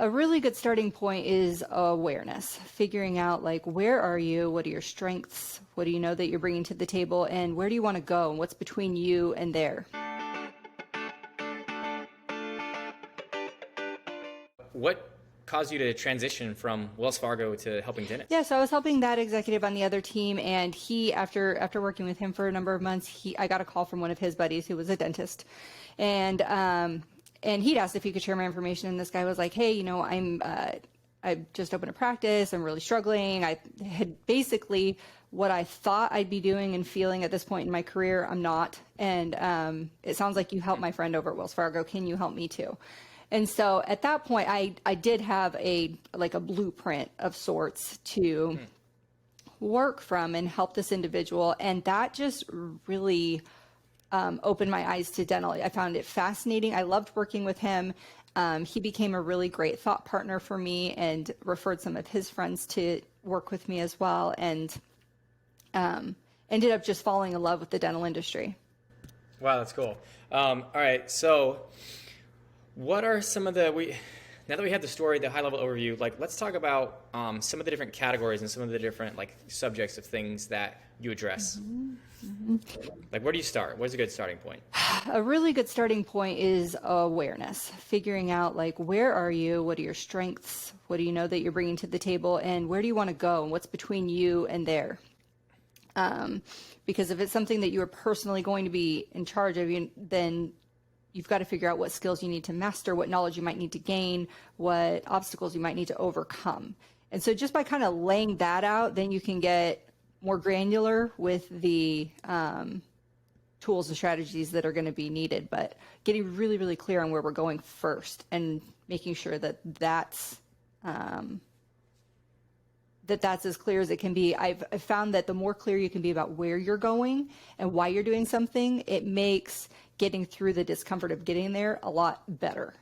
A really good starting point is awareness, figuring out like, where are you? What are your strengths? What do you know that you're bringing to the table? And where do you want to go? And what's between you and there? What caused you to transition from Wells Fargo to helping dentists? Yeah, so I was helping that executive on the other team, and he, after working with him for a number of months, I got a call from one of his buddies who was a dentist, and he'd asked if he could share my information, and this guy was like, hey, I just opened a practice. I'm really struggling. I had basically what I thought I'd be doing and feeling at this point in my career, I'm not. And it sounds like you helped my friend over at Wells Fargo. Can you help me too? And so at that point, I did have a blueprint of sorts to work from and help this individual. And that just really opened my eyes to dental. I found it fascinating. I loved working with him. He became a really great thought partner for me and referred some of his friends to work with me as well, and ended up just falling in love with the dental industry. Wow, that's cool. All right, so what are some of now that we have the story, the high-level overview, let's talk about some of the different categories and some of the different subjects of things that you address. Where do you start? What's a good starting point? A really good starting point is awareness, figuring out where are you? What are your strengths? What do you know that you're bringing to the table? And where do you want to go? And what's between you and there? Because if it's something that you are personally going to be in charge of, then you've got to figure out what skills you need to master, what knowledge you might need to gain, what obstacles you might need to overcome. And so just by kind of laying that out, then you can get more granular with the tools and strategies that are going to be needed, but getting really, really clear on where we're going first and making sure that that's as clear as it can be. I've found that the more clear you can be about where you're going and why you're doing something, it makes getting through the discomfort of getting there a lot better.